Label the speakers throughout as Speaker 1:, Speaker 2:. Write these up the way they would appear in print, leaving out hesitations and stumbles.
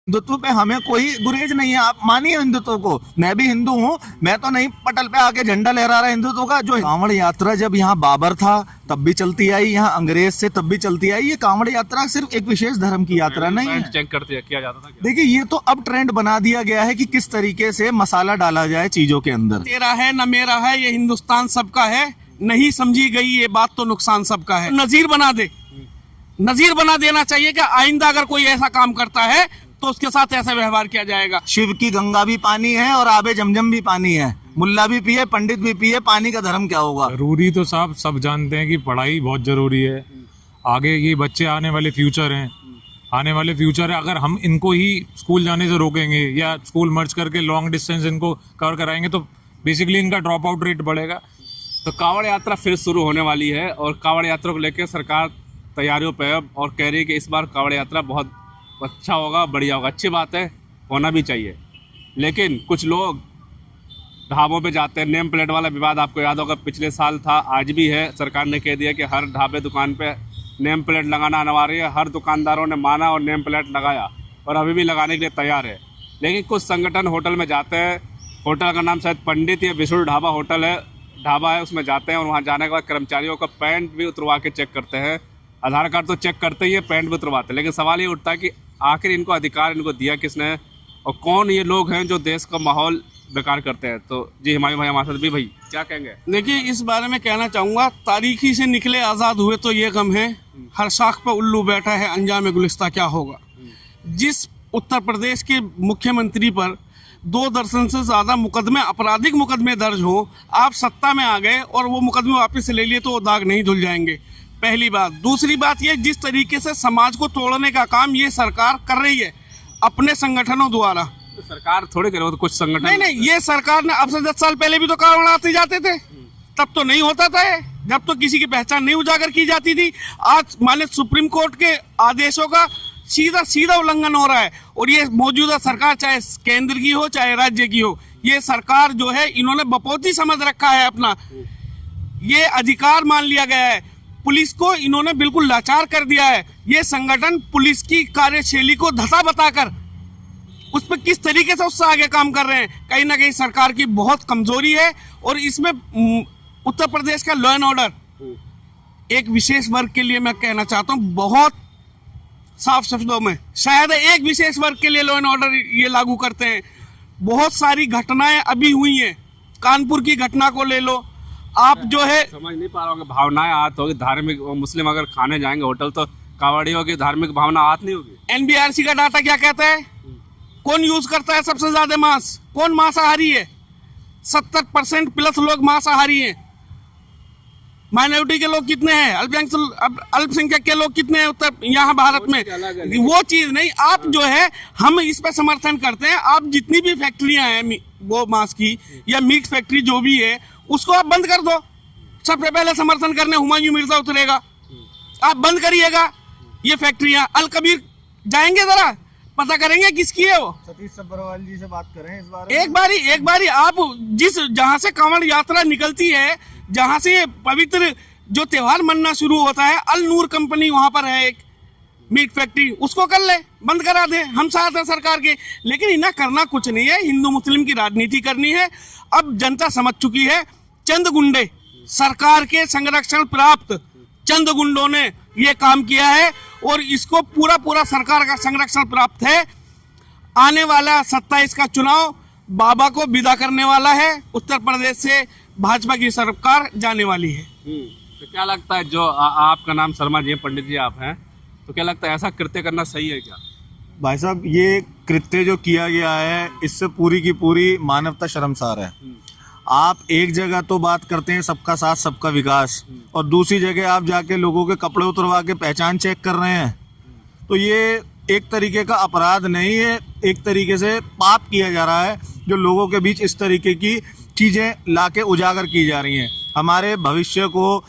Speaker 1: हिंदुत्व पे हमें कोई गुरेज नहीं है। आप मानिए हिंदुत्व को, मैं भी हिंदू हूँ, मैं तो नहीं पटल पे आके झंडा लहरा रहा हिंदुत्व का। जो कांवड़ यात्रा जब यहाँ बाबर था तब भी चलती आई, यहाँ अंग्रेज से तब भी चलती आई। ये कांवड़ यात्रा सिर्फ एक विशेष धर्म की यात्रा नहीं है।
Speaker 2: चेक करते किया जाता था।
Speaker 1: देखिए ये तो अब ट्रेंड बना दिया गया है कि किस तरीके से मसाला डाला जाए चीजों के अंदर।
Speaker 3: तेरा है न मेरा है, ये हिंदुस्तान सबका है, नहीं समझी गई ये बात तो नुकसान सबका है। नजीर बना दे, नजीर बना देना चाहिए कि आइंदा अगर कोई ऐसा काम करता है तो उसके साथ ऐसा व्यवहार किया जाएगा।
Speaker 1: शिव की गंगा भी पानी है और आबे जमजम भी पानी है। मुल्ला भी पिए, पंडित भी पिए, पानी का धर्म क्या होगा।
Speaker 4: जरूरी तो साहब सब जानते हैं कि पढ़ाई बहुत जरूरी है। आगे ये बच्चे आने वाले फ्यूचर हैं, आने वाले फ्यूचर है। अगर हम इनको ही स्कूल जाने से रोकेंगे या स्कूल मर्ज करके लॉन्ग डिस्टेंस इनको कवर कराएंगे तो बेसिकली इनका ड्रॉप आउट रेट बढ़ेगा।
Speaker 2: तो कांवड़ यात्रा फिर शुरू होने वाली है और कांवड़ यात्रा को लेकर सरकार तैयारियों पे है और कह रही है कि इस बार कांवड़ यात्रा बहुत अच्छा होगा, बढ़िया होगा। अच्छी बात है, होना भी चाहिए। लेकिन कुछ लोग ढाबों पे जाते हैं। नेम प्लेट वाला विवाद आपको याद होगा, पिछले साल था, आज भी है। सरकार ने कह दिया कि हर ढाबे दुकान पे नेम प्लेट लगाना अनिवार्य है। हर दुकानदारों ने माना और नेम प्लेट लगाया और अभी भी लगाने के लिए तैयार है। लेकिन कुछ संगठन होटल में जाते हैं, होटल का नाम शायद पंडित या विशुल ढाबा होटल है, ढाबा है, उसमें जाते हैं और वहाँ जाने के बाद कर्मचारियों का पैंट भी उतरवा के चेक करते हैं। आधार कार्ड तो चेक करते ही है, पैंट भी उतरवाते हैं। लेकिन सवाल ये उठता है कि आखिर इनको अधिकार इनको दिया किसने और कौन ये लोग हैं जो देश का माहौल बेकार करते हैं। तो जी हमारे भाई हमारे साथ भी, भाई क्या कहेंगे।
Speaker 3: देखिए इस बारे में कहना चाहूँगा, तारीखी से निकले आज़ाद हुए तो ये गम है, हर शाख पर उल्लू बैठा है, अंजाम गुलिस्ता क्या होगा। जिस उत्तर प्रदेश के मुख्यमंत्री पर 2 दर्जन से ज़्यादा मुकदमे, आपराधिक मुकदमे दर्ज हो, आप सत्ता में आ गए और वो मुकदमे वापस ले लिए तो वो दाग नहीं धुल जाएंगे, पहली बात। दूसरी बात ये, जिस तरीके से समाज को तोड़ने का काम ये सरकार कर रही है अपने संगठनों द्वारा।
Speaker 2: तो सरकार थोड़ी करे, तो कुछ संगठन
Speaker 3: नहीं, ये सरकार ने अब से 10 साल पहले भी तो कांवड़ आते जाते थे, तब तो नहीं होता था ये, जब तो किसी की पहचान नहीं उजागर की जाती थी। आज माने सुप्रीम कोर्ट के आदेशों का सीधा उल्लंघन हो रहा है। और ये मौजूदा सरकार, चाहे केंद्र की हो चाहे राज्य की हो, ये सरकार जो है इन्होंने बपौती समझ रखा है अपना, ये अधिकार मान लिया गया है। पुलिस को इन्होंने बिल्कुल लाचार कर दिया है। ये संगठन पुलिस की कार्यशैली को धसा बताकर उस पर किस तरीके से उससे आगे काम कर रहे हैं, कहीं ना कहीं सरकार की बहुत कमजोरी है। और इसमें उत्तर प्रदेश का लॉ एंड ऑर्डर, एक विशेष वर्ग के लिए मैं कहना चाहता हूँ बहुत साफ शब्दों में, शायद एक विशेष वर्ग के लिए लॉ एंड ऑर्डर ये लागू करते हैं। बहुत सारी घटनाएं अभी हुई हैं, कानपुर की घटना को ले लो आप, जो है
Speaker 2: समझ नहीं पा रहा हूँ। भावनाएं आहत होगी, धार्मिक मुस्लिम अगर खाने जाएंगे होटल तो कांवड़ियों की धार्मिक भावना आहत नहीं होगी।
Speaker 3: NBRC का डाटा क्या कहता है, कौन यूज करता है सबसे ज्यादा मांस, कौन मांसाहारी है। 70% प्लस लोग मांसाहारी हैं। माइनॉरिटी के लोग कितने हैं, अल्पसंख्यक के लोग कितने हैं उत्तर यहाँ भारत में, वो चीज नहीं। आप जो है, हम इस पे समर्थन करते हैं। आप जितनी भी फैक्ट्रियां हैं वो मांस की या मीट फैक्ट्री जो भी है, उसको आप बंद कर दो। सबसे पहले समर्थन करने हुमायूं मिर्जा उतरेगा, आप बंद करिएगा ये फैक्ट्रियां। अल कबीर जाएंगे, जरा पता करेंगे किसकी है वो।
Speaker 1: सतीश सब्बरवाल जी से बात करें इस बारे
Speaker 3: में। एक बारी आप जहां से कांवड़ यात्रा निकलती है, जहां से पवित्र जो त्योहार मनना शुरू होता है, अल नूर कंपनी वहां पर है एक मीट फैक्ट्री, उसको कर ले, बंद करा दे, हम साथ हैं सरकार के। लेकिन इन्हें करना कुछ नहीं है, हिंदू मुस्लिम की राजनीति करनी है। अब जनता समझ चुकी है, चंद गुंडे, सरकार के संरक्षण प्राप्त चंद गुंडों ने ये काम किया है और इसको पूरा सरकार का संरक्षण प्राप्त है। आने वाला 27 का चुनाव बाबा को विदा करने वाला है। उत्तर प्रदेश से भाजपा की सरकार जाने वाली है।
Speaker 2: तो क्या लगता है, जो आपका नाम शर्मा जी, पंडित जी आप हैं, तो क्या लगता है ऐसा कृत्य करना सही है क्या।
Speaker 1: भाई साहब, ये कृत्य जो किया गया है इससे पूरी की पूरी मानवता शर्मसार है। आप एक जगह तो बात करते हैं सबका साथ सबका विकास, और दूसरी जगह आप जाके लोगों के कपड़े उतरवा के पहचान चेक कर रहे हैं। तो ये एक तरीके का अपराध नहीं है, एक तरीके से पाप किया जा रहा है जो लोगों के बीच इस तरीके की चीज़ें लाके उजागर की जा रही हैं। हमारे भविष्य को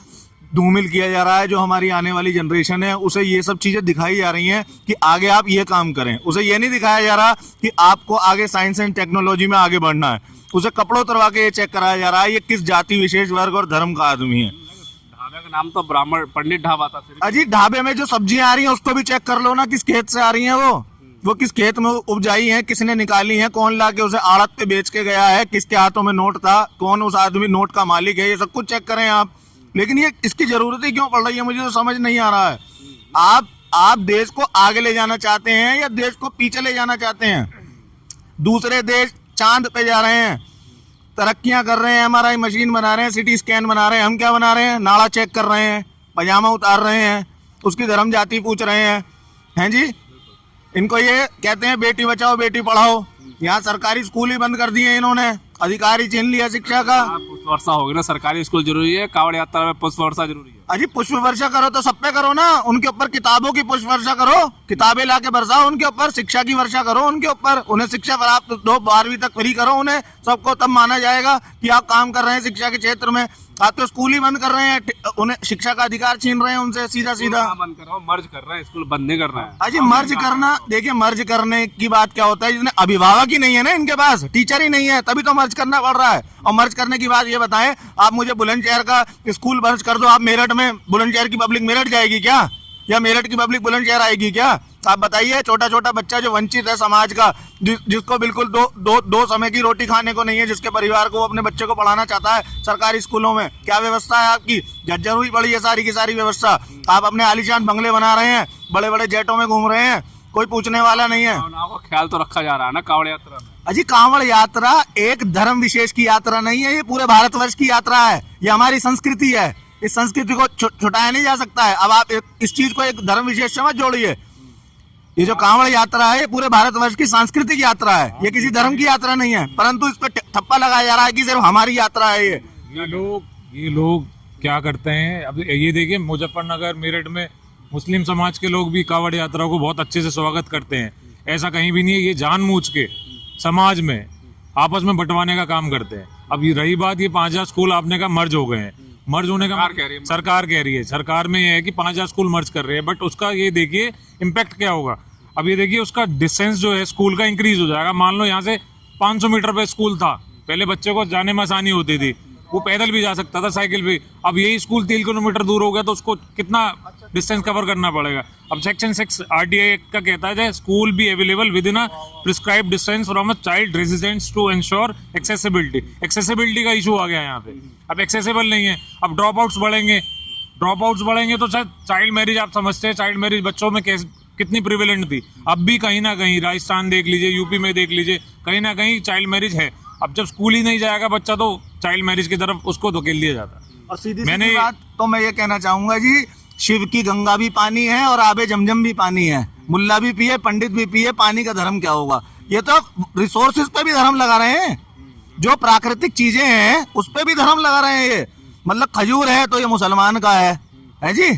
Speaker 1: धूमिल किया जा रहा है। जो हमारी आने वाली जनरेशन है उसे ये सब चीज़ें दिखाई जा रही हैं कि आगे आप ये काम करें। उसे ये नहीं दिखाया जा रहा कि आपको आगे साइंस एंड टेक्नोलॉजी में आगे बढ़ना है। उसे कपड़ों उतरवा के ये चेक कराया जा रहा है ये किस जाति विशेष वर्ग और धर्म का आदमी है।
Speaker 2: ढाबे का नाम तो ब्राह्मण पंडित ढाबा था।
Speaker 1: अजी ढाबे में जो सब्जियां आ रही हैं उसको भी चेक कर लो ना, किस खेत से आ रही हैं वो, वो किस खेत में उपजाई है, किसने निकाली है, कौन ला के उसे आड़त पे बेच के गया है, किसके हाथों में नोट था, कौन उस आदमी नोट का मालिक है, ये सब कुछ चेक करें आप। लेकिन ये इसकी जरूरत ही क्यों पड़ रही है, मुझे तो समझ नहीं आ रहा है। आप देश को आगे ले जाना चाहते हैं या देश को पीछे ले जाना चाहते हैं? दूसरे देश चांद पे जा रहे हैं, तरक्कियां कर रहे हैं, MRI मशीन बना रहे हैं, CT स्कैन बना रहे हैं, हम क्या बना रहे हैं? नाड़ा चेक कर रहे हैं, पजामा उतार रहे हैं, उसकी धर्म जाति पूछ रहे हैं जी। इनको ये कहते हैं बेटी बचाओ बेटी पढ़ाओ। यहाँ सरकारी स्कूल ही बंद कर दिए इन्होंने, अधिकार ही छीन लिया शिक्षा का।
Speaker 2: पुष्प वर्षा होगी ना, सरकारी स्कूल जरूरी है, कावड़ यात्रा में पुष्प वर्षा जरूरी है।
Speaker 1: अजी पुष्प वर्षा करो तो सब पे करो ना, उनके ऊपर किताबों की पुष्प वर्षा करो, किताबें लाके बरसाओ उनके ऊपर, शिक्षा की वर्षा करो उनके ऊपर, उन्हें शिक्षा प्राप्त दो, 12वीं तक फ्री करो उन्हें, सबको तब माना जाएगा कि आप काम कर रहे हैं शिक्षा के क्षेत्र में। आप तो स्कूल ही बंद कर रहे हैं, उन्हें शिक्षा का अधिकार छीन रहे हैं उनसे सीधा सीधा।
Speaker 2: बंद कर रहा हूँ, मर्ज कर रहे हैं, स्कूल बंद नहीं कर रहा है।
Speaker 1: अजी मर्ज करना, देखिए मर्ज करने की बात क्या होता है, जिसने अभिभावक ही नहीं है ना इनके पास, टीचर ही नहीं है, तभी तो मर्ज करना पड़ रहा है। और मर्ज करने की बात ये बताएं, आप मुझे बुलंदशहर का स्कूल मर्ज कर दो, आप मेरठ में बुलंदशहर की पब्लिक मेरठ जाएगी क्या, या मेरठ की पब्लिक बुलंदशहर आएगी क्या? आप बताइए। छोटा छोटा बच्चा जो वंचित है समाज का, जिसको बिल्कुल दो समय की रोटी खाने को नहीं है, जिसके परिवार को वो अपने बच्चे को पढ़ाना चाहता है सरकारी स्कूलों में, क्या व्यवस्था है आपकी? जर्जर हुई पड़ी है सारी की सारी व्यवस्था। आप अपने आलीशान बंगले बना रहे हैं, बड़े बड़े जेटों में घूम रहे हैं, कोई पूछने वाला नहीं है।
Speaker 2: को ख्याल तो रखा जा रहा है ना कावड़ यात्रा में।
Speaker 1: अजी कांवड़ यात्रा एक धर्म विशेष की यात्रा नहीं है, ये पूरे भारतवर्ष की यात्रा है, ये हमारी संस्कृति है, इस संस्कृति को छुटाया नहीं जा सकता है। अब आप इस चीज को एक धर्म विशेष से मत जोड़िए। ये जो कांवड़ यात्रा है ये पूरे भारतवर्ष की सांस्कृतिक यात्रा है, ये किसी धर्म की यात्रा नहीं है, परंतु इस पर ठप्पा लगाया जा रहा है कि सिर्फ हमारी यात्रा है।
Speaker 4: ये लोग क्या करते हैं, अब ये देखिए मुजफ्फरनगर मेरठ में मुस्लिम समाज के लोग भी कांवड़ यात्रा को बहुत अच्छे से स्वागत करते हैं, ऐसा कहीं भी नहीं है। ये जानबूझ के समाज में आपस में बंटवाने का काम करते हैं। अब ये रही बात, ये 5000 स्कूल आपने कहा मर्ज हो गए हैं, मर्ज होने का सरकार कह रही है, सरकार में ये है कि 5000 स्कूल मर्ज कर रहे हैं, बट उसका ये देखिए इम्पैक्ट क्या होगा। अब ये देखिए उसका डिस्टेंस जो है स्कूल का इंक्रीज हो जाएगा। मान लो यहाँ से 500 मीटर पे स्कूल था, पहले बच्चे को जाने में आसानी होती थी, वो पैदल भी जा सकता था, साइकिल भी। अब यही स्कूल 3 किलोमीटर दूर हो गया तो उसको कितना डिस्टेंस कवर करना पड़ेगा। अब सेक्शन 6 RTI का कहता है school be available within a prescribed distance from a child residence to ensure accessibility. Accessibility का इशू आ गया यहाँ पे, अब एक्सेसिबल नहीं है। अब ड्रॉप आउट्स बढ़ेंगे तो शायद चाइल्ड मैरिज, आप समझते हैं चाइल्ड मैरिज बच्चों में कितनी प्रिवेलेंट थी, अब भी कहीं ना कहीं राजस्थान देख लीजिए, यूपी में देख लीजिए, कहीं ना कहीं चाइल्ड मैरिज है। अब जब स्कूल ही नहीं जाएगा बच्चा तो चाइल्ड मैरिज की तरफ उसको धकेल दिया जाता है।
Speaker 1: और सीधी बात तो मैं ये कहना चाहूंगा जी, शिव की गंगा भी पानी है और आबे जमजम भी पानी है, मुल्ला भी पिए पंडित भी पिए, पानी का धर्म क्या होगा? ये तो रिसोर्सेज पे भी धर्म लगा रहे हैं, जो प्राकृतिक चीजें हैं उस पे भी धर्म लगा रहे हैं। ये मतलब खजूर है तो ये मुसलमान का है जी।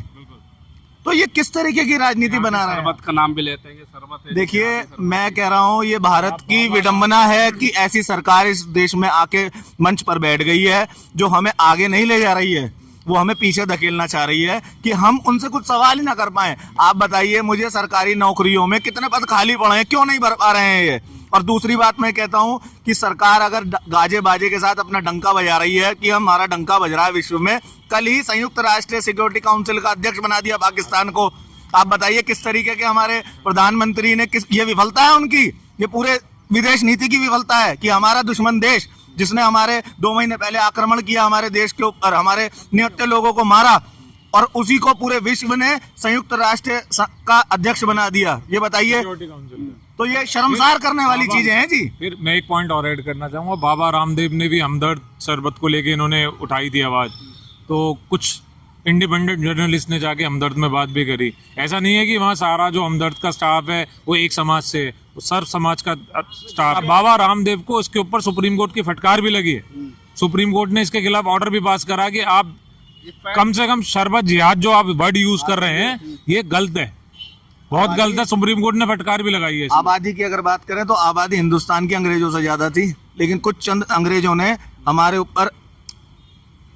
Speaker 1: तो ये किस तरीके की राजनीति बना रहे हैं?
Speaker 2: शरबत का नाम भी लेते हैं, शरबत है।
Speaker 1: देखिए मैं कह रहा हूँ ये भारत की विडंबना है कि ऐसी सरकार इस देश में आके मंच पर बैठ गई है जो हमें आगे नहीं ले जा रही है, वो हमें पीछे धकेलना चाह रही है कि हम उनसे कुछ सवाल ही ना कर पाए। आप बताइए मुझे, सरकारी नौकरियों में कितने पद खाली पड़े हैं, क्यों नहीं भर पा रहे हैं ये? और दूसरी बात मैं कहता हूं कि सरकार अगर गाजे बाजे के साथ अपना डंका बजा रही है कि हमारा डंका बज रहा है विश्व में, कल ही संयुक्त राष्ट्र सिक्योरिटी काउंसिल का अध्यक्ष बना दिया पाकिस्तान को। आप बताइए किस तरीके के हमारे प्रधानमंत्री ने, ये विफलता है उनकी, ये पूरे विदेश नीति की विफलता है कि हमारा दुश्मन देश जिसने हमारे 2 महीने पहले आक्रमण किया हमारे देश के ऊपर, हमारे निहत्थे लोगों को मारा, और उसी को पूरे विश्व ने संयुक्त राष्ट्र का अध्यक्ष बना दिया। ये बताइए, तो ये शर्मसार करने वाली चीजें हैं जी।
Speaker 4: फिर मैं एक पॉइंट और ऐड करना चाहूँगा, बाबा रामदेव ने भी हमदर्द शरबत को लेके इन्होंने उठाई थी आवाज़, तो कुछ इंडिपेंडेंट जर्नलिस्ट ने जाके हमदर्द में बात भी करी। ऐसा नहीं है कि वहाँ सारा जो हमदर्द का स्टाफ है वो एक समाज से है, वो सर्व समाज का स्टाफ। बाबा रामदेव को इसके ऊपर सुप्रीम कोर्ट की फटकार भी लगी है, सुप्रीम कोर्ट ने इसके खिलाफ ऑर्डर भी पास करा कि आप कम से कम शरबत जिहाद जो आप वर्ड यूज कर रहे हैं ये गलत है, बहुत गलत है। सुप्रीम कोर्ट ने फटकार भी लगाई है।
Speaker 1: आबादी की अगर बात करें तो आबादी हिंदुस्तान की अंग्रेजों से ज्यादा थी, लेकिन कुछ चंद अंग्रेजों ने हमारे ऊपर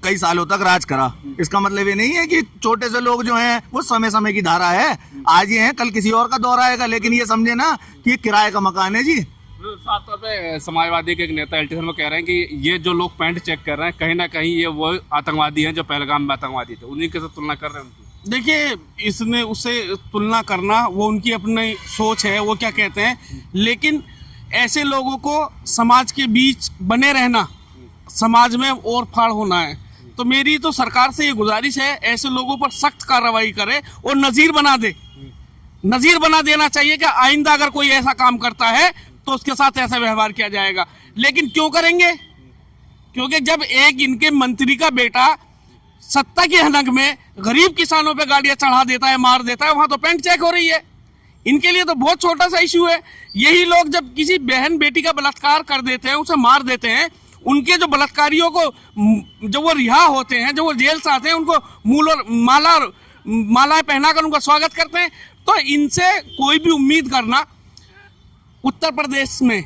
Speaker 1: कई सालों तक राज करा। इसका मतलब ये नहीं है कि छोटे से लोग जो हैं वो समय समय की धारा है, आज ये है कल किसी और का दौर आएगा, लेकिन ये समझे ना कि किराए का मकान है जी।
Speaker 2: साफ तौर पे समाजवादी के एक नेता एलटी में कह रहे हैं कि ये जो लोग पैंट चेक कर रहे हैं कहीं ना कहीं ये वो आतंकवादी हैं जो पहलगाम में आतंकवादी थे, उन्हीं के साथ तुलना कर रहे हैं उनकी।
Speaker 3: देखिए, इसने उससे तुलना करना वो उनकी अपनी सोच है, वो क्या कहते हैं, लेकिन ऐसे लोगों को समाज के बीच बने रहना, समाज में और फाड़ होना है। तो मेरी तो सरकार से ये गुजारिश है, ऐसे लोगों पर सख्त कार्रवाई करे और नज़ीर बना दे। नज़ीर बना देना चाहिए कि आइंदा अगर कोई ऐसा काम करता है तो उसके साथ ऐसा व्यवहार किया जाएगा। लेकिन क्यों करेंगे? क्योंकि जब एक इनके मंत्री का बेटा सत्ता की हनक में गरीब किसानों पे गाड़ियां चढ़ा देता है, मार देता है, वहां तो पैंट चेक हो रही है। इनके लिए तो बहुत छोटा सा इशू है। यही लोग जब किसी बहन बेटी का बलात्कार कर देते हैं, उसे मार देते हैं, उनके जो बलात्कारियों को जब वो रिहा होते हैं, जब वो जेल से आते हैं, उनको मूल और मालाएं पहनाकर उनका स्वागत करते हैं। तो इनसे कोई भी उम्मीद करना, उत्तर प्रदेश में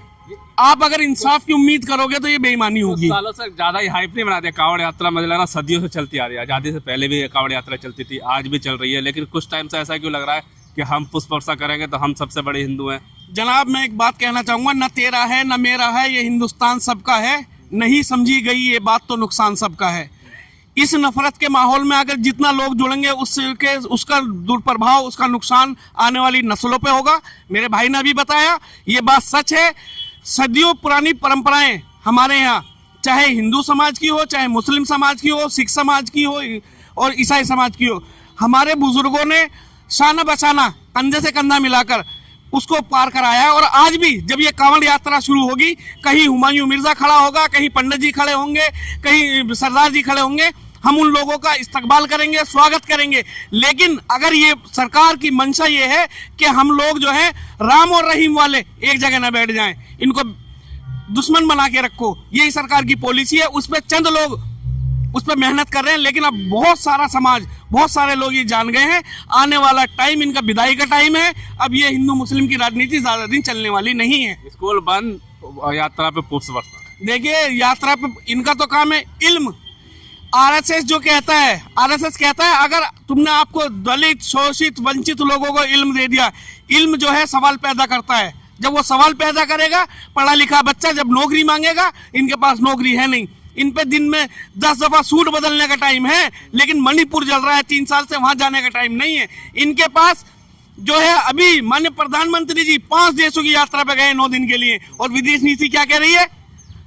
Speaker 3: आप अगर इंसाफ की उम्मीद करोगे तो ये बेईमानी होगी।
Speaker 2: सालों से ज्यादा ही हाइप नहीं बनाते। कांवड़ यात्रा मुझे लग रहा सदियों से चलती आ रही है, आजादी से पहले भी कांवड़ यात्रा चलती थी, आज भी चल रही है। लेकिन कुछ टाइम से ऐसा क्यों लग रहा है कि हम पुष्प वर्षा करेंगे तो हम सबसे बड़े हिंदू हैं?
Speaker 3: जनाब, मैं एक बात कहना चाहूंगा, न तेरा है न मेरा है, ये हिंदुस्तान सबका है। नहीं समझी गई ये बात तो नुकसान सबका है। इस नफरत के माहौल में अगर जितना लोग जुड़ेंगे उसका दुष्प्रभाव, उसका नुकसान आने वाली नस्लों पे होगा। मेरे भाई ने भी बताया, ये बात सच है। सदियों पुरानी परंपराएं हमारे यहाँ, चाहे हिंदू समाज की हो, चाहे मुस्लिम समाज की हो, सिख समाज की हो और ईसाई समाज की हो, हमारे बुजुर्गों ने शाना बशाना कंधे से कंधा मिलाकर उसको पार कराया है। और आज भी जब ये कांवड़ यात्रा शुरू होगी, कहीं हुमायूं मिर्जा खड़ा होगा, कहीं पंडित जी खड़े होंगे, कहीं सरदार जी खड़े होंगे, हम उन लोगों का इस्तकबाल करेंगे, स्वागत करेंगे। लेकिन अगर ये सरकार की मंशा ये है कि हम लोग जो है राम और रहीम वाले एक जगह न बैठ जाएं, इनको दुश्मन बना के रखो, यही सरकार की पॉलिसी है। उस पर चंद लोग उस पर मेहनत कर रहे हैं, लेकिन अब बहुत सारा समाज, बहुत सारे लोग ये जान गए हैं, आने वाला टाइम इनका विदाई का टाइम है। अब ये हिंदू मुस्लिम की राजनीति ज्यादा दिन चलने वाली नहीं है।
Speaker 2: स्कूल बंद, यात्रा पे पुष्प वर्षा।
Speaker 3: देखिए, यात्रा पे इनका तो काम है इल्म। आरएसएस जो कहता है, आरएसएस कहता है अगर तुमने आपको दलित, शोषित, वंचित लोगों को इल्म दे दिया, इल्म जो है सवाल पैदा करता है। जब वो सवाल पैदा करेगा, पढ़ा लिखा बच्चा जब नौकरी मांगेगा, इनके पास नौकरी है नहीं, इन पे दिन में 10 दफा सूट बदलने का टाइम है, लेकिन मणिपुर जल रहा है 3 साल से, वहां जाने का टाइम नहीं है इनके पास। जो है अभी माननीय प्रधानमंत्री जी 5 देशों की यात्रा पे गए 9 दिन के लिए, और विदेश नीति क्या कह रही है?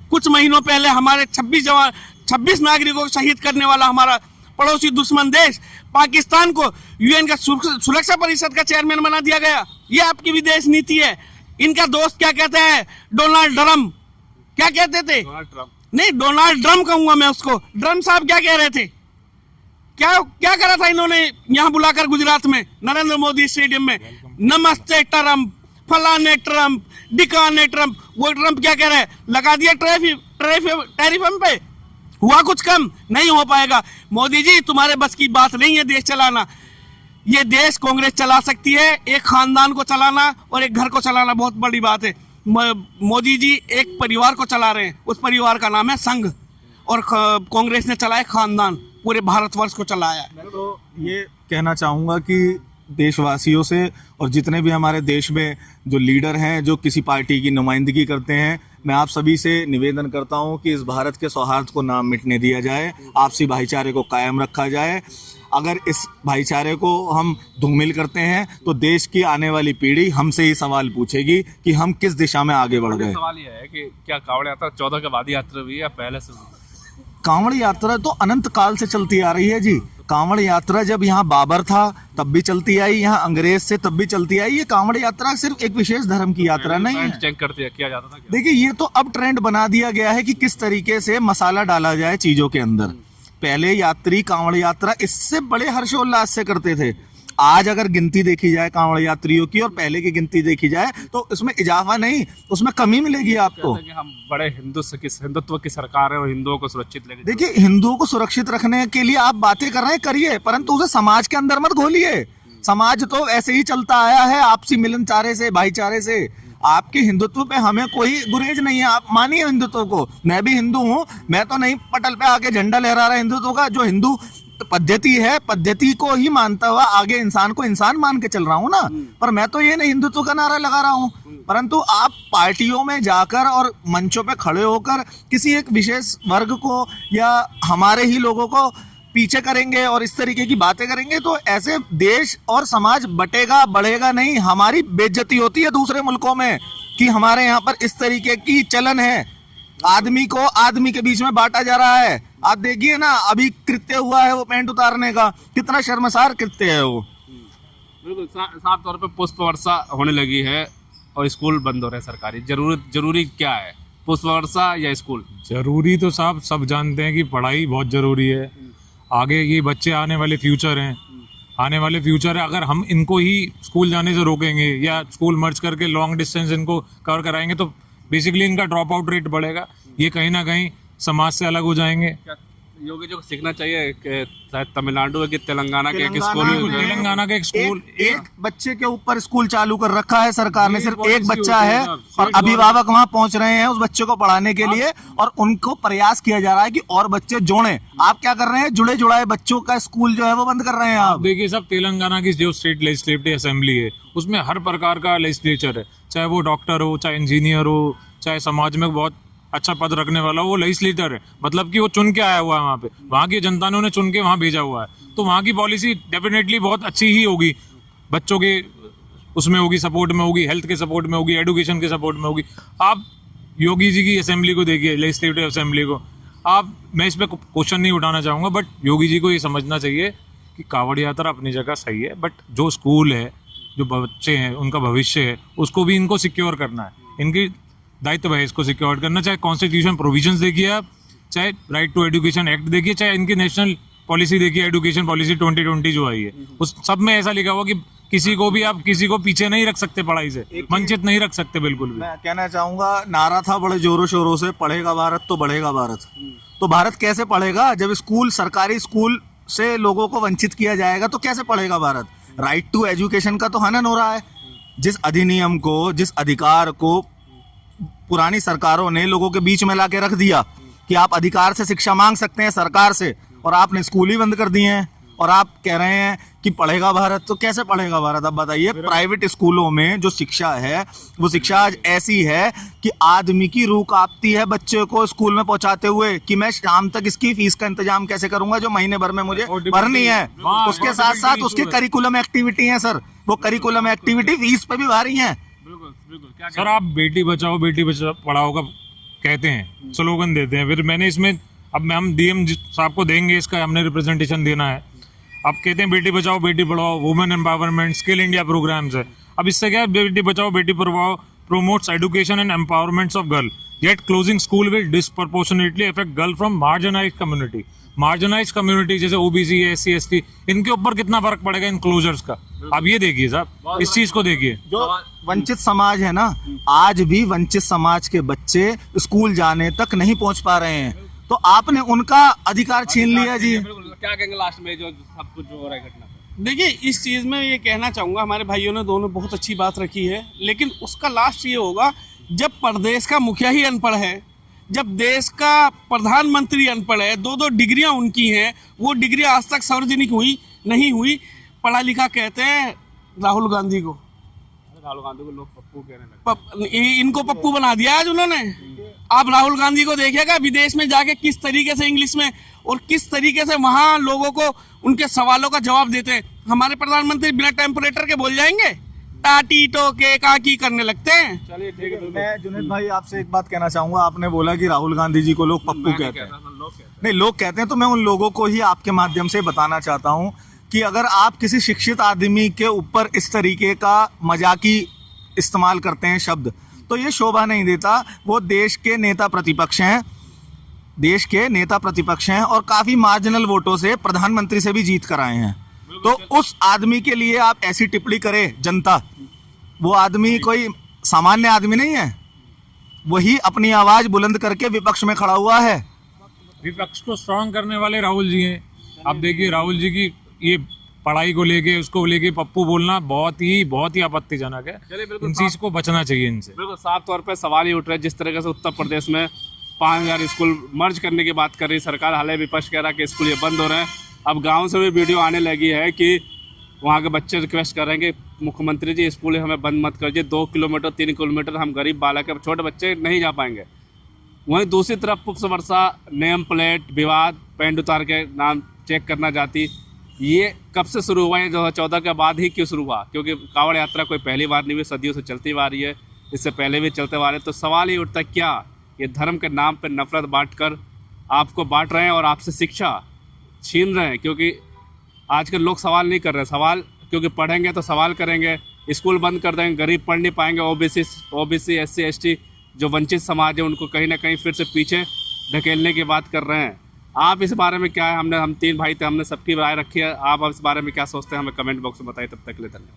Speaker 3: कुछ महीनों पहले हमारे 26 नागरिकों को शहीद करने वाला हमारा पड़ोसी दुश्मन देश पाकिस्तान को यूएन का सुरक्षा परिषद का चेयरमैन बना दिया गया। ये आपकी विदेश नीति है। इनका दोस्त क्या कहते हैं? Donald Trump. क्या कहते थे? नहीं, डोनाल्ड ट्रम्प कहूंगा मैं उसको। ट्रम्प साहब क्या कह रहे थे? क्या करा था इन्होंने यहाँ बुलाकर गुजरात में नरेंद्र मोदी स्टेडियम में? नमस्ते ट्रम्प, फलाने ट्रम्प, डिकाने ट्रम्प। वो ट्रम्प क्या कह रहे हैं? लगा दिया टैरिफ हम पे। हुआ कुछ कम? नहीं हो पाएगा। मोदी जी, तुम्हारे बस की बात नहीं है देश चलाना। ये देश कांग्रेस चला सकती है, एक खानदान को चलाना और एक घर को चलाना बहुत बड़ी बात है। मोदी जी एक परिवार को चला रहे हैं, उस परिवार का नाम है संघ, और कांग्रेस ने चलाया खानदान, पूरे भारतवर्ष को चलाया।
Speaker 1: मैं तो ये कहना चाहूँगा कि देशवासियों से और जितने भी हमारे देश में जो लीडर हैं, जो किसी पार्टी की नुमाइंदगी करते हैं, मैं आप सभी से निवेदन करता हूं कि इस भारत के सौहार्द को ना मिटने दिया जाए, आपसी भाईचारे को कायम रखा जाए। अगर इस भाईचारे को हम धूमिल करते हैं तो देश की आने वाली पीढ़ी हमसे ही सवाल पूछेगी कि हम किस दिशा में आगे बढ़ गए।
Speaker 2: सवाल यह है कि क्या कांवड़ यात्रा 14 के बाद यात्रा हुई या पहले से?
Speaker 1: कांवड़ यात्रा तो अनंत काल से चलती आ रही है जी। कांवड़ यात्रा जब यहाँ बाबर था तब भी चलती आई, यहाँ अंग्रेज से तब भी चलती आई। ये कांवड़ यात्रा सिर्फ एक विशेष धर्म की यात्रा नहीं है।
Speaker 2: चेक करते किया जाता था।
Speaker 1: देखिए, ये तो अब ट्रेंड बना दिया गया है कि किस तरीके से मसाला डाला जाए चीजों के अंदर। पहले यात्री कांवड़ यात्रा इससे बड़े हर्षोल्लास से करते थे। आज अगर गिनती देखी जाए कांवड़ यात्रियों की और पहले की गिनती देखी जाए तो इसमें इजाफा नहीं, उसमें कमी मिलेगी आपको।
Speaker 2: हम बड़े हिंदुत्व की सरकार है और हिंदुओं को सुरक्षित लेके।
Speaker 1: देखिए, हिंदुओं को सुरक्षित रखने के लिए आप बातें कर रहे हैं, करिए, परंतु उसे समाज के अंदर मत घोलिए। समाज तो ऐसे ही चलता आया है, आपसी मिलनचारे से, भाईचारे से। आपके हिंदुत्व पे हमें कोई गुरेज नहीं है, आप मानिए हिंदुत्व को। मैं भी हिंदू हूँ, मैं तो नहीं पटल पे आके झंडा लहरा रहा हिंदुत्व का। जो हिंदू पद्धति है, पद्धति को ही मानता हुआ आगे इंसान को इंसान मान के चल रहा हूँ ना। पर मैं तो ये नहीं हिंदुत्व का नारा लगा रहा हूँ, परंतु आप पार्टियों में जाकर और मंचों पे खड़े होकर किसी एक विशेष वर्ग को या हमारे ही लोगों को पीछे करेंगे और इस तरीके की बातें करेंगे तो ऐसे देश और समाज बटेगा, बढ़ेगा नहीं। हमारी बेइज्जती होती है दूसरे मुल्कों में कि हमारे यहाँ पर इस तरीके की चलन है, आदमी को आदमी के बीच में बांटा जा रहा है। आप देखिए ना, अभी कृत्य हुआ है वो पैंट उतारने का, कितना शर्मसार कृत्य है वो।
Speaker 2: बिल्कुल साफ तौर पे पुष्प वर्षा होने लगी है और स्कूल बंद हो रहे हैं सरकारी। जरूरी क्या है, पुष्प वर्षा या स्कूल?
Speaker 4: जरूरी तो साहब सब जानते हैं कि पढ़ाई बहुत ज़रूरी है। आगे ये बच्चे आने वाले फ्यूचर हैं, आने वाले फ्यूचर है। अगर हम इनको ही स्कूल जाने से रोकेंगे या स्कूल मर्ज करके लॉन्ग डिस्टेंस इनको कवर कराएंगे तो बेसिकली इनका ड्रॉप आउट रेट बढ़ेगा। ये कहीं ना कहीं समाज से अलग हो जाएंगे।
Speaker 2: क्या योगी जी को सीखना चाहिए कि शायद तमिलनाडु है कि तेलंगाना के एक स्कूल
Speaker 4: तेलंगाना का एक स्कूल
Speaker 1: एक बच्चे के ऊपर स्कूल चालू कर रखा है सरकार ने, सिर्फ एक बच्चा है और अभिभावक वहां पहुंच रहे हैं उस बच्चे को पढ़ाने के लिए और उनको प्रयास किया जा रहा है कि और बच्चे जोड़ें। आप क्या कर रहे हैं, जुड़े जुड़ाए बच्चों का स्कूल जो है वो बंद कर रहे हैं आप।
Speaker 4: देखिए सब तेलंगाना की जो स्टेट लेजिस्लेटिव असेंबली है उसमें हर प्रकार का लेजिस्लेचर है, चाहे वो डॉक्टर हो, चाहे इंजीनियर हो, चाहे समाज में बहुत अच्छा पद रखने वाला हो, वो लेजिस्लेटर है। मतलब कि वो चुन के आया हुआ है वहाँ पे, वहाँ की जनता ने उन्हें चुन के वहाँ भेजा हुआ है। तो वहाँ की पॉलिसी डेफिनेटली बहुत अच्छी ही होगी, बच्चों के उसमें होगी, सपोर्ट में होगी, हेल्थ के सपोर्ट में होगी, एजुकेशन के सपोर्ट में होगी। आप योगी जी की असेंबली को देखिए, लेजिस्लेटिव असेंबली को आप, मैं इस पर क्वेश्चन नहीं उठाना चाहूँगा, बट योगी जी को ये समझना चाहिए कि कावड़ यात्रा अपनी जगह सही है, बट जो स्कूल है, जो बच्चे हैं, उनका भविष्य है, उसको भी इनको सिक्योर करना है। इनकी दायित्व है इसको सिक्योर करना। चाहे कॉन्स्टिट्यूशन प्रोविजंस देखिए आप, चाहे राइट टू एजुकेशन एक्ट देखिए, चाहे इनकी नेशनल पॉलिसी देखिए, एजुकेशन पॉलिसी 2020 जो आई है, उस सब में ऐसा लिखा हुआ कि किसी को भी आप किसी को पीछे नहीं रख सकते, पढ़ाई से वंचित नहीं रख सकते बिल्कुल भी।
Speaker 1: मैं कहना चाहूंगा, नारा था बड़े जोरों शोरों से, पढ़ेगा भारत तो बढ़ेगा भारत। तो भारत कैसे पढ़ेगा जब स्कूल, सरकारी स्कूल से लोगों को वंचित किया जाएगा तो कैसे पढ़ेगा भारत? राइट टू एजुकेशन का तो हनन हो रहा है। जिस अधिनियम को, जिस अधिकार को पुरानी सरकारों ने लोगों के बीच में लाके रख दिया कि आप अधिकार से शिक्षा मांग सकते हैं सरकार से, और आपने स्कूल ही बंद कर दिए हैं और आप कह रहे हैं कि पढ़ेगा भारत। तो कैसे पढ़ेगा भारत? अब बताइए। प्राइवेट स्कूलों में जो शिक्षा है वो शिक्षा आज ऐसी है कि आदमी की रूह कांपती है बच्चे को स्कूल में पहुंचाते हुए कि मैं शाम तक इसकी फीस का इंतजाम कैसे करूंगा जो महीने भर में मुझे भरनी है। उसके साथ साथ उसके करिकुलम एक्टिविटी है सर, वो करिकुलम एक्टिविटी फीस पे भी भारी है।
Speaker 4: सर आप बेटी बचाओ बेटी पढ़ाओ का कहते हैं, स्लोगन देते हैं, फिर मैंने इसमें, अब हम डीएम साहब को देंगे, इसका हमने रिप्रेजेंटेशन देना है। अब कहते हैं बेटी Bachao Beti Padhao, women empowerment, skill India programs है। अब इससे क्या है, बेटी बचाओ बेटी पढ़ाओ promotes education and empowerment of girl, yet closing school will disproportionately affect girl from marginalized community. Marginalise community जैसे ओबीसी, SC, ST, इनके ऊपर कितना फर्क पड़ेगा इन क्लोजर्स का? आप ये देखिए साहब, इस चीज को देखिए।
Speaker 1: जो वंचित समाज है ना, आज भी वंचित समाज के बच्चे स्कूल जाने तक नहीं पहुंच पा रहे हैं, तो आपने उनका अधिकार छीन लिया जी।
Speaker 2: क्या कहेंगे लास्ट में जो सब कुछ जो हो रहा है घटना?
Speaker 3: देखिए, इस चीज़ में ये कहना चाहूँगा, हमारे भाइयों ने दोनों बहुत अच्छी बात रखी है, लेकिन उसका लास्ट ये होगा जब प्रदेश का मुखिया ही अनपढ़ है, जब देश का प्रधानमंत्री अनपढ़ है, 2-2 डिग्रियां उनकी हैं, वो डिग्रियां आज तक सार्वजनिक नहीं हुई, पढ़ा लिखा कहते हैं राहुल गांधी को।
Speaker 2: राहुल गांधी को लोग पप्पू कहने लगे।
Speaker 3: इनको पप्पू बना दिया आज उन्होंने। आप राहुल गांधी को देखिएगा विदेश में जाके किस तरीके से इंग्लिश में और किस तरीके से वहाँ लोगों को उनके सवालों का जवाब देते हैं। हमारे प्रधानमंत्री बिना टेम्परेचर के बोल जाएंगे, टाटी टोके काकी करने लगते हैं।
Speaker 2: चलिए ठीक है।
Speaker 1: मैं जुनेद भाई आपसे एक बात कहना चाहूंगा, आपने बोला कि राहुल गांधी जी को लोग पप्पू कहते हैं। नहीं, लोग कहते हैं, तो मैं उन लोगों को ही आपके माध्यम से बताना चाहता हूं कि अगर आप किसी शिक्षित आदमी के ऊपर इस तरीके का मजाकी इस्तेमाल करते हैं शब्द, तो ये शोभा नहीं देता। वो देश के नेता प्रतिपक्ष हैं, देश के नेता प्रतिपक्ष हैं और काफी मार्जिनल वोटों से प्रधानमंत्री से भी जीत कर आए हैं। तो उस आदमी के लिए आप ऐसी टिप्पणी करें जनता, वो आदमी कोई सामान्य आदमी नहीं है, वही अपनी आवाज बुलंद करके विपक्ष में खड़ा हुआ है।
Speaker 4: विपक्ष को स्ट्रांग करने वाले राहुल जी हैं। आप देखिए राहुल जी की ये पढ़ाई को लेके, उसको लेके पप्पू बोलना बहुत ही आपत्तिजनक है। इन चीज को बचना चाहिए इनसे।
Speaker 2: बिल्कुल साफ तौर पे सवाल ही उठ रहे हैं, जिस तरह से उत्तर प्रदेश में 5000 स्कूल मर्ज करने की बात कर रही सरकार, हालांकि विपक्ष कह रहा है कि स्कूल ये बंद हो रहे हैं। अब गांव से भी वीडियो आने लगी है कि वहाँ के बच्चे रिक्वेस्ट कर रहे हैं कि मुख्यमंत्री जी स्कूल हमें बंद मत करिए, 2 किलोमीटर 3 किलोमीटर हम गरीब बालक है, छोटे बच्चे नहीं जा पाएंगे। वहीं दूसरी तरफ पुष्प वर्षा, नेम प्लेट विवाद, पेंट उतार के नाम चेक करना जाती। ये कब से शुरू हुआ है? 2014 के बाद ही क्यों शुरू हुआ? क्योंकि कांवड़ यात्रा कोई पहली बार नहीं हुई, सदियों से चलती आ रही है, इससे पहले भी चलते आ रहे हैं। तो सवाल ये उठता है, क्या ये धर्म के नाम पर नफरत बांटकर आपको बांट रहे हैं और आपसे शिक्षा छीन रहे हैं? क्योंकि आजकल लोग सवाल नहीं कर रहे, सवाल क्योंकि पढ़ेंगे तो सवाल करेंगे, स्कूल बंद कर देंगे, गरीब पढ़ नहीं पाएंगे, ओबीसी SC ST जो वंचित समाज है उनको कहीं ना कहीं फिर से पीछे ढकेलने की बात कर रहे हैं। आप इस बारे में क्या है? हम 3 भाई थे, हमने सबकी राय रखी है, आप इस बारे में क्या सोचते हैं हमें कमेंट बॉक्स में बताइए। तब तक के लिए धन्यवाद।